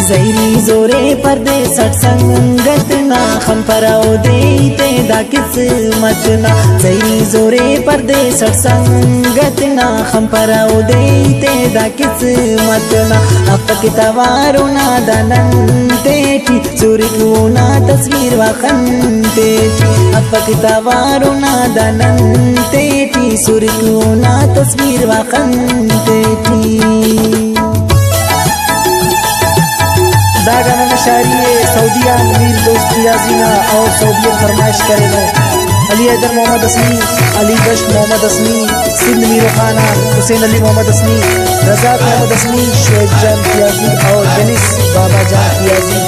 ज़ैरी ज़ोरे पर्दे सत्संगत ना खम पराओ देते दा किस्मत ना ज़ैरी ज़ोरे पर्दे सत्संगत ना खम पराओ देते दा किस्मत ना अफक तवारो ना दनंते टी सुरकू ना तस्वीर वखनते अफक तवारो ना दनंते टी सुरकू ना तस्वीर वखनते टी दागाना नशारी सऊदिया अमीर दोस्त याजीना और सऊदिया फरमाइश करेगा अली हैदर मोहम्मद असमी, अली गश्त मोहम्मद असमी, सिंध मीरो खाना, हुसैन अली मोहम्मद असमी, रज़ाक मोहम्मद असमी, शुएब जान कियाजी और डेनिस बाबा जान कियाजी।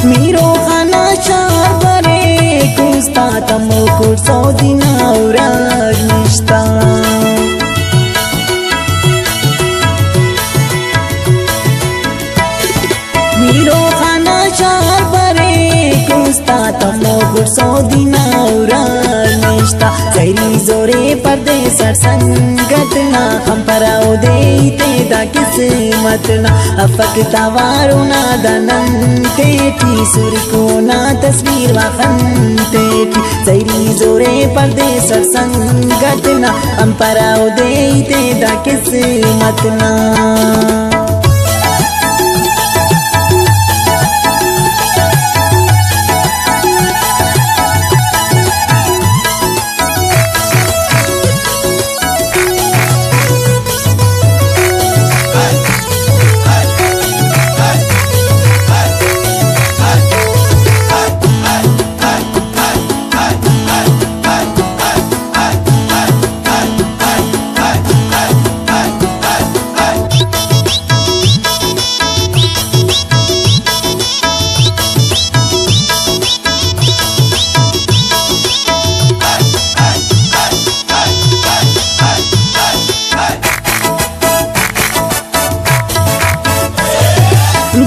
मीरो खाना शार बरे कुस्ता तमो कुर्सो दिना उराग निश्ता मीरो खाना शार बरे कुस्ता तमो कुर्सो दिना उराग निश्ता ज़ैरी ज़ोरे पर्दे सत्संगत ना हम पराओ देते दा किस्मत ना अफक तवारो ना दनंते टी सुरको ना तस्वीर वखनते टी ज़ैरी ज़ोरे पर्दे सत्संगत ना हम पराओ देते दा किस्मत ना।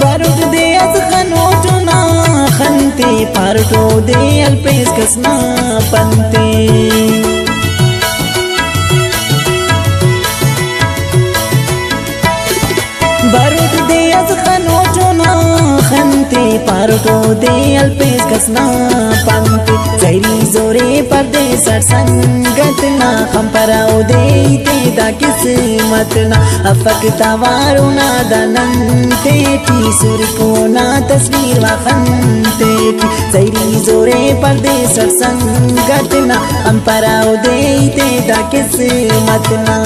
बारूद दे अज खनोटो ना खनते पारटो दे अल्पेस कसना पंते बारूद दे अज खनोटो ना खनते पारटो दे अल्पेस कसना पंते ज़ैरी ज़ोरे पर्दे सत्संगत ना हम पराओ देते दा किस्मत ना अफक तवारो ना दनंते टी सुरको ना तस्वीर वखनते टी ज़ैरी ज़ोरे पर्दे सत्संगत ना हम पराओ देते दा किस्मत ना।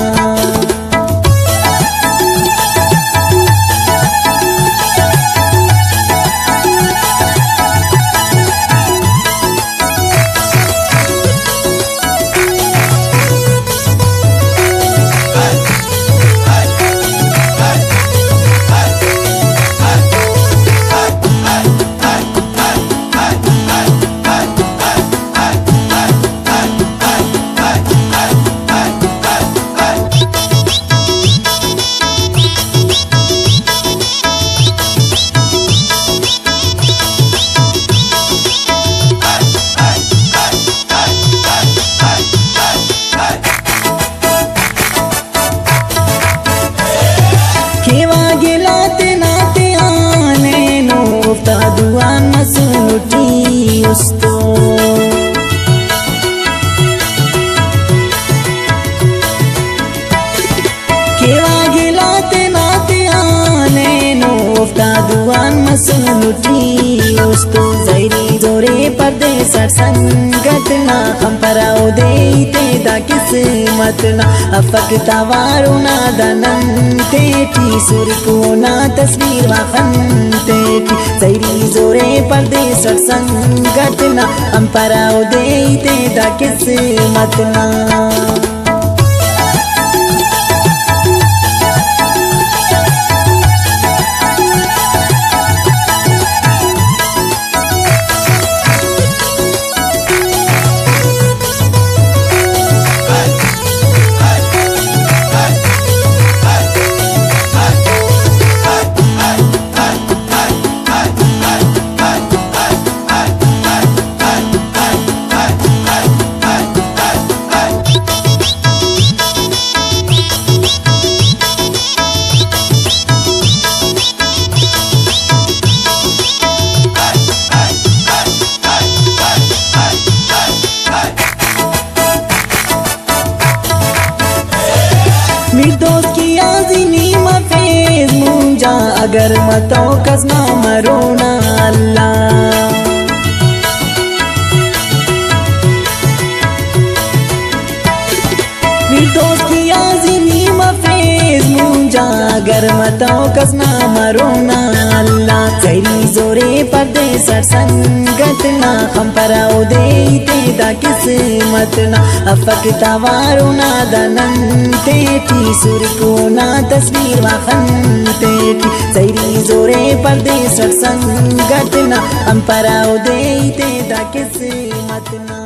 दुआन मसूटी उस्तो केवा गिलाते नाते आने नोफ्ता दुआन मसूटी उस्तो ज़ैरी ज़ोरे पर्दे सत्संगत ना हम पराओ देते दा किस्मत ना अफक तवारो ना दनंते टी सुरको ना तस्वीर वखनते टी ज़ैरी ज़ोरे पर्दे सत्संगत ना हम पराओ देते दा किस्मत ना। मिर्दोस की आज़िनी मफेज मुंजा अगर मतों कसना मरोना अल्लाह मिर्दोस की आज़िनी मफेज मुंजा अगर मतों कसना मरोना अल्लाह जैरी जोरे पर्दे सरसंगतना हम पराओ देते दा किस्मतना अफक तवारुना दनन तेटी सुर को ना तस्वीर वाखन तेटी जैरी जोरे पर्दे सरसंगतना हम पराओ देते दा किस्मतना।